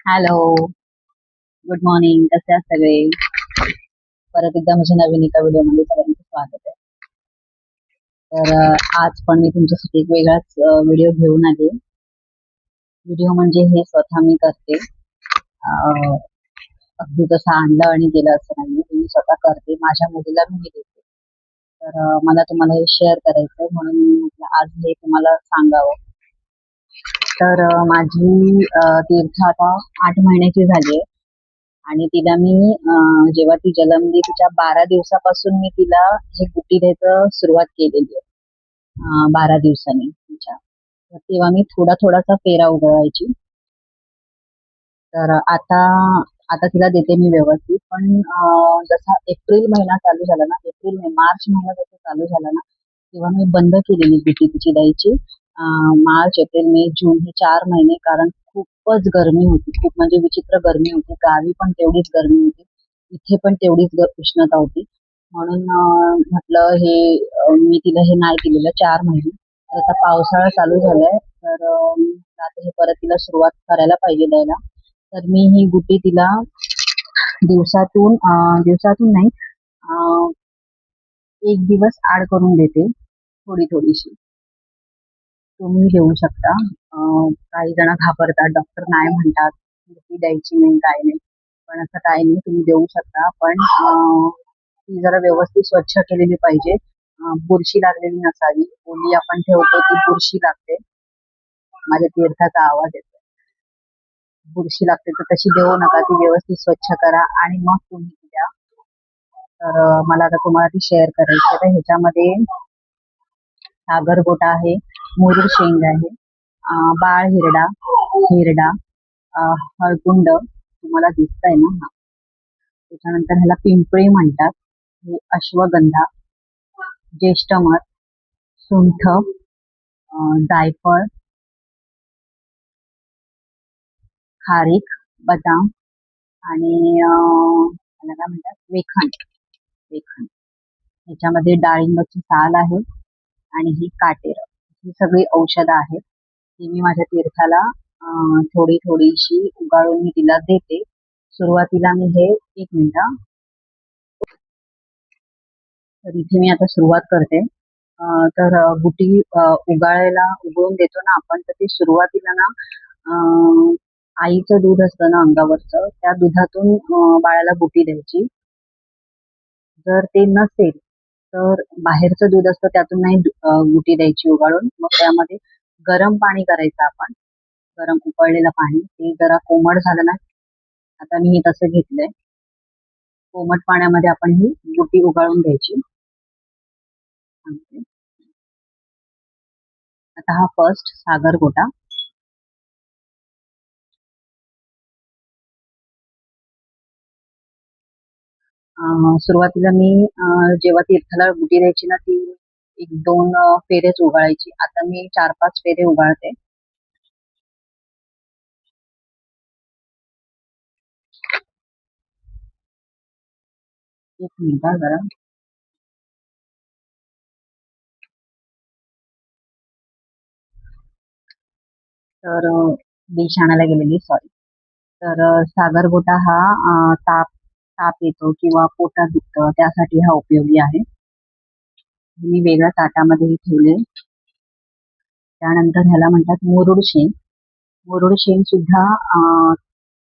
Hello, good morning. कसे आहात सगळे? परत एकदा माझ्या नवीन एका व्हिडिओमध्ये सगळ्यांचं स्वागत आहे. तर आज पण मी तुमच्यासाठी एक वेगळाच व्हिडिओ घेऊन आले. व्हिडिओ म्हणजे हे स्वतः मी करते. अं, अगदी जसं आणलं आणि गेलं असं नाही, हे मी स्वतः करते. माझ्या मुलीला मी हे देते. तर मला तुम्हाला हे शेअर करायचं म्हणून मी म्हटलं आज हे तुम्हाला सांगावं. तर माझी तीर्थ आता 8 महिन्याची झाली आहे. आणि तिला मी जेव्हा ती जन्मली तिच्या 12 दिवसापासून मी तिला हे गुट्टी द्यायचं सुरुवात केलेली आहे. 12 दिवसांनी तिच्या. तर तेव्हा मी थोडा थोडासा पेरा उगवायची. तर आता आता तिला देते मी व्यवस्थित. पण जसा एप्रिल महिना चालू झाला ना, एप्रिल मे मार्च महिना जसा चालू झाला ना, तेव्हा मी बंद केलेली गुट्टी तिची द्यायची. मार्च, एप्रिल, मे, जून हे 4 महिने, कारण खूपच गरमी होती. खूप म्हणजे विचित्र गरमी होती. गावी पण तेवढीच गरमी होती. इथे पण तेवढीच उष्णता होती. म्हणून म्हटलं हे मी तिला हे नाही दिलेलं 4 महिने. तर आता पावसाळा चालू झालाय, तर आता हे परत तिला सुरुवात करायला पाहिजे द्यायला. तर मी ही गुटी तिला दिवसातून नाही, अं, एक दिवस आड करून देते, थोडी थोडीशी. तुम्ही देऊ शकता. काही जण घाबरतात, डॉक्टर नाही म्हणतात गुटी द्यायची नाही, काय नाही. पण असं काही नाही, तुम्ही देऊ शकता. पण ती जरा व्यवस्थित स्वच्छ केलेली पाहिजे. बुरशी लागलेली नसावी. ओली आपण ठेवतो ती बुरशी लागते. माझ्या तीर्थाचा आवाज येतो. बुरशी लागते तर तशी देऊ नका. ती व्यवस्थित स्वच्छ करा आणि मग तुम्ही ती द्या. तर मला आता तुम्हाला ती शेअर करायची आहे. तर ह्याच्यामध्ये सागर गोटा आहे, मुरुड शेंग आहे, बाळ हिरडा, हिरडा, हळकुंड तुम्हाला दिसतंय ना, हा. त्याच्यानंतर ह्याला पिंपळी म्हणतात, हे अश्वगंधा, ज्येष्ठमध, सुंठ, जायफळ, खारीक, बदाम आणि ह्याला काय म्हणतात, वेखण. वेखण ह्याच्यामध्ये डाळिंबाची साल आहे आणि ही काटेर. ही सगळी औषधं आहेत. ती मी माझ्या तीर्थाला थोडी थोडीशी उगाळून मी तिला देते. सुरुवातीला मी हे, एक मिनिट हा. तर इथे मी आता सुरुवात करते. तर गुटी उगाळून देतो ना आपण, तर ती सुरुवातीला ना आईचं दूध असतं ना अंगावरचं, त्या दुधातून बाळाला गुटी द्यायची. जर ते नसेल तर बाहेरचं दूध असतं त्यातून नाही गुटी द्यायची उगाळून. मग त्यामध्ये गरम पाणी करायचं आपण. गरम उकळलेलं पाणी, ते जरा कोमट झालं ना, आता मी हे तसं घेतलंय. कोमट पाण्यामध्ये आपण ही गुटी उगाळून घ्यायची. आता हा फर्स्ट सागर गोटा. सुरुवातीला मी जेव्हा तीर्थाला गुटी द्यायची ना, ती 1-2 फेरेच उगाळायची. आता मी 4-5 फेरे उगाळते. एक मिनिट हा जरा. तर डिश आणायला गेलेली, सॉरी. तर सागर गोटा हा ताप ताप येतो किंवा पोटात दुखतं त्यासाठी हा उपयोगी आहे. मी वेगळ्या ताटामध्ये ठेवले. त्यानंतर ह्याला म्हणतात मुरुड शेंग. मुरुड शेंग सुद्धा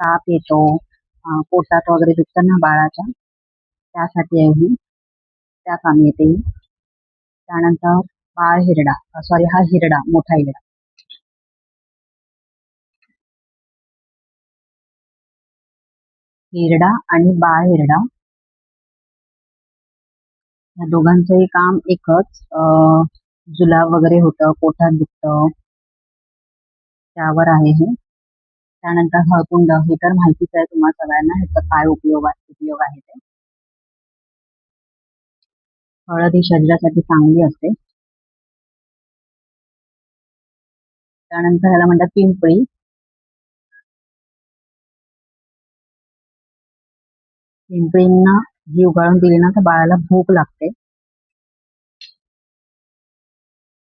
ताप येतो, पोटात वगैरे दुखतं ना बाळाच्या, त्यासाठी आहे ही, त्या कामी येते ही. त्यानंतर बाळ हिरडा, सॉरी, हा हिरडा, मोठा हिरडा. हिरडा आणि बाळ हिरडा या दोघांचंही काम एकच. जुलाब वगैरे होतं, पोटात दुखतं, त्यावर आहे हे. त्यानंतर हळकुंड, हे तर माहितीच आहे तुम्हा सगळ्यांना, ह्याचा काय उपयोग आहे ते. हळद ही शरीरासाठी चांगली असते. त्यानंतर ह्याला म्हणतात पिंपळी. पिंपळींना जी उगाळून दिली ना तर बाळाला भूक लागते.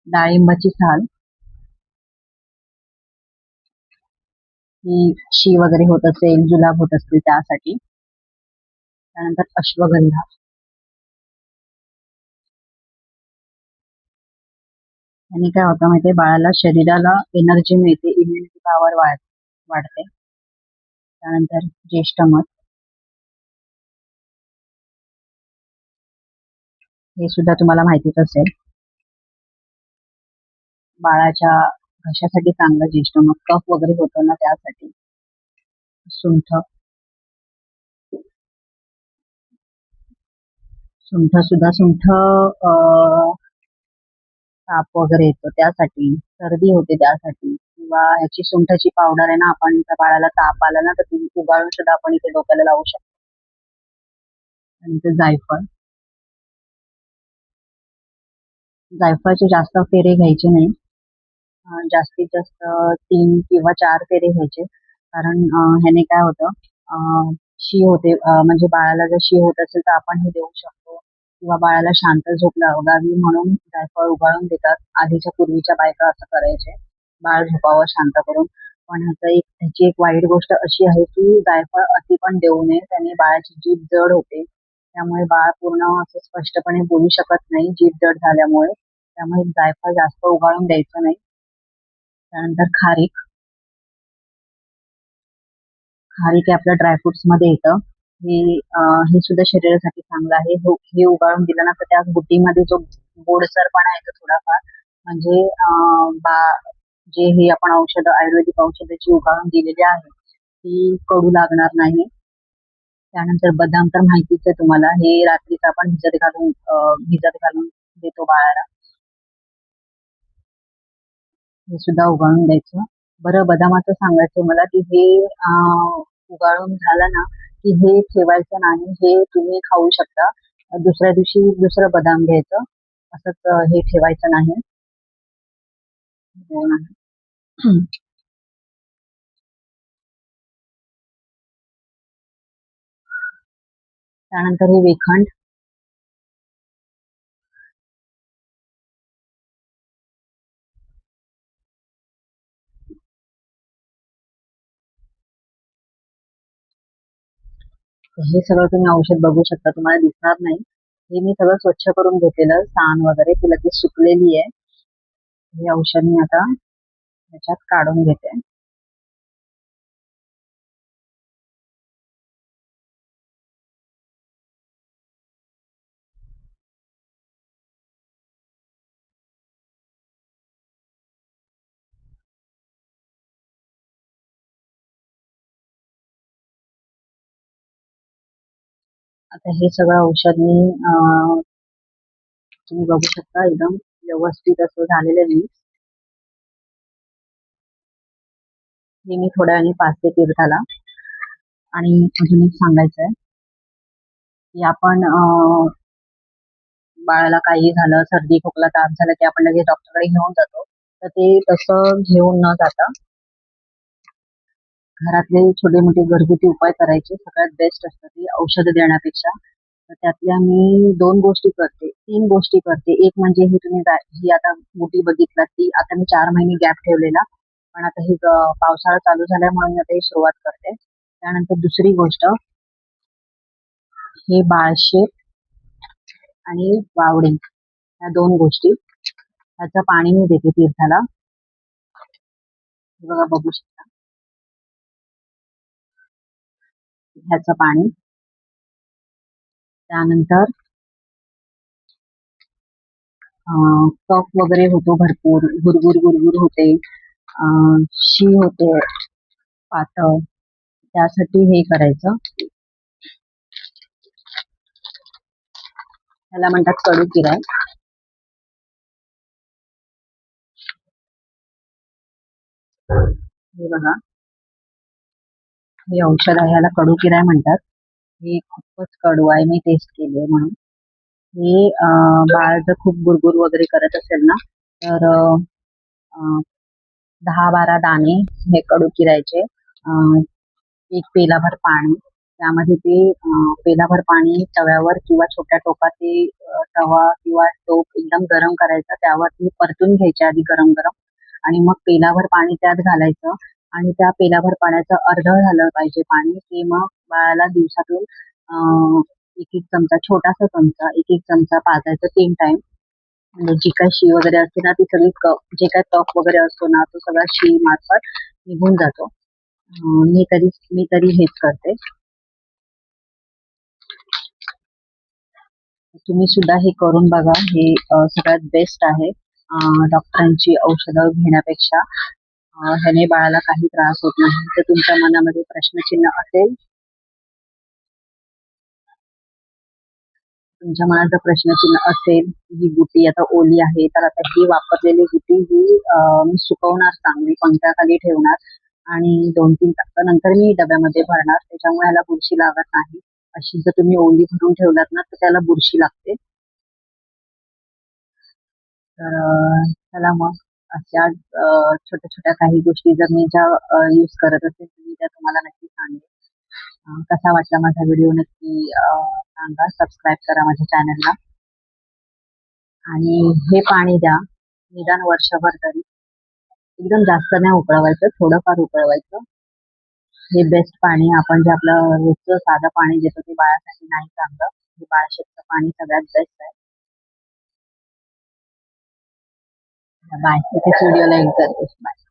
डाळिंबाची साल, की शी वगैरे होत असेल, जुलाब होत असतील त्यासाठी. त्यानंतर अश्वगंधा. आणि काय होतं माहितीये, बाळाला शरीराला एनर्जी मिळते, इम्युनिटी पॉवर वाढते. त्यानंतर ज्येष्ठमध, हे सुद्धा तुम्हाला माहितीच असेल. बाळाच्या घशासाठी चांगलं ज्येष्ठमध, कफ वगैरे होतो ना त्यासाठी. सुंठ. सुंठ ताप वगैरे येतो त्यासाठी, सर्दी होते त्यासाठी, किंवा ह्याची सुंठाची पावडर आहे ना, आपण त्या बाळाला ताप आला ना तर ती उगाळून सुद्धा आपण इथे डोक्याला लावू शकतो. आणि ते जायफळ. जायफळचे जास्त फेरे घ्यायचे नाही. जास्तीत जास्त 3 किंवा 4 फेरे घ्यायचे. कारण ह्याने काय होतं, शी होते, म्हणजे बाळाला जर शी होत असेल तर आपण हे देऊ शकतो, किंवा बाळाला शांत झोप लागावी म्हणून जायफळ उगाळून देतात. आधीच्या पूर्वीच्या बायका असं करायचे, बाळ झोपावं शांत करून. पण ह्याची एक वाईट गोष्ट अशी आहे की जायफळ अति पण देऊ नये, त्याने बाळाची जीभ जड होते. त्यामुळे बाळ पूर्ण असं स्पष्टपणे बोलू शकत नाही, जीभ जड झाल्यामुळे. त्यामुळे जायफळ जास्त उगाळून द्यायचं नाही. त्यानंतर खारीक. खारीक हे आपल्या ड्रायफ्रुट्स मध्ये येतं. हे सुद्धा शरीरासाठी चांगलं आहे. हे उगाळून दिलं ना तर त्या गुटीमध्ये जो गोडसरपणा येतो थोडाफार, म्हणजे जे हे आपण आयुर्वेदिक औषधं जी उगाळून दिलेली आहे ती कडू लागणार नाही. त्यानंतर बदाम तर माहितीच आहे तुम्हाला, हे रात्रीच आपण भिजत घालून देतो बाळाला. हे सुद्धा उगाळून द्यायचं. बरं, बदामाचं सांगायचं मला की हे उगाळून झालं ना की हे ठेवायचं नाही, हे तुम्ही खाऊ शकता. दुसऱ्या दिवशी दुसरं बदाम घ्यायचं, असंच हे ठेवायचं नाही. हो ना. त्यानंतर हे वेखंड. हे सगळं तुम्ही औषध बघू शकता, तुम्हाला दिसणार नाही. हे मी सगळं स्वच्छ करून घेतलेलं, साण वगैरे ती लगेच सुकलेली आहे. हे औषध मी आता त्याच्यात काढून घेते. आता हे सगळं औषध मी तुम्ही बघू शकता, एकदम व्यवस्थित असं झालेलं मी. हे मी थोड्या वेळाने पाजते तीर्थाला. आणि अजून एक सांगायचं आहे की आपण बाळाला काही झालं, सर्दी खोकला ताप झाला की आपण लगेच डॉक्टरकडे घेऊन जातो. तर ते तसं घेऊन न जाता घरातले छोटे मोठे घरगुती उपाय करायचे, सगळ्यात बेस्ट असतं ते औषध देण्यापेक्षा. तर त्यातल्या मी 2 गोष्टी करते, 3 गोष्टी करते. एक म्हणजे ही ही आता गुटी बघितलात, ती आता मी 4 महिने गॅप ठेवलेला, पण आता ही पावसाळा चालू झाल्यामुळे मी आता ही सुरुवात करते. त्यानंतर दुसरी गोष्ट, हे बाळशेप आणि वावडी, या 2 गोष्टी. ह्याचं पाणी मी देते तीर्थाला. हे बघा, बघू शकता ह्याचं पाणी. त्यानंतर कफ वगैरे होतो भरपूर, गुरगुर गुरगुर होते, शी होते पातळ, त्यासाठी हे करायचं. त्याला म्हणतात कडू किराय. हे बघा, हे औषध आहे, याला कडू किराय म्हणतात. हे खूपच कडू आहे, मी टेस्ट केली आहे म्हणून. हे बाळ जर खूप गुरगुर वगैरे करत असेल ना तर 10-12 दाणे हे कडू किरायचे, एक पेलाभर पाणी, त्यामध्ये ते पेलाभर पाणी तव्यावर किंवा छोट्या टोपात ते तवा किंवा टोप एकदम गरम करायचा, त्यावर ते परतून घ्यायचे आधी गरम गरम, आणि मग पेलाभर पाणी त्यात घालायचं आणि त्या पेल्याभर पाण्याचं अर्धं झालं पाहिजे पाणी, की मग बाळाला दिवसातून एक एक चमचा, छोटासा चमचा, एक एक चमचा पाजायचा 3 टाइम. म्हणजे जी काही शी वगैरे असते ना, ती सगळी जे काही कफ वगैरे असतो ना, तो सगळा शी मार्फत निघून जातो. मी तरी हेच करते. तुम्ही सुद्धा हे करून बघा. हे सगळ्यात बेस्ट आहे. डॉक्टरांची औषधं घेण्यापेक्षा ह्याने बाळाला काही त्रास होत नाही. तर तुमच्या मनामध्ये प्रश्नचिन्ह असेल, तुमच्या मनात जर प्रश्नचिन्ह असेल, ही गुटी आता ओली आहे, तर आता ही वापरलेली गुटी ही मी सुकवणार, चांगली पंख्याखाली ठेवणार आणि 2-3 तासानंतर मी डब्यामध्ये भरणार. त्याच्यामुळे ह्याला बुरशी लागत नाही. अशी जर तुम्ही ओली भरून ठेवलात ना, तर त्याला बुरशी लागते. तर चला मग, अशा छोट्या छोट्या काही गोष्टी जर मी ज्या यूज करत असेल, तर मी त्या तुम्हाला नक्की सांगेन. कसा वाटला माझा व्हिडिओ नक्की सांगा. सबस्क्राईब करा माझ्या चॅनलला आणि हे पाणी द्या निदान वर्षभर तरी. एकदम जास्त नाही उकळवायचं, थोडंफार उकळवायचं. हे बेस्ट पाणी. आपण जे आपलं रोजचं साधं पाणी देतो ते बाळासाठी नाही चांगलं. हे बाळशेतचं पाणी सगळ्यात बेस्ट आहे. बाय. इथेच व्हिडिओला एंड करते. बाय.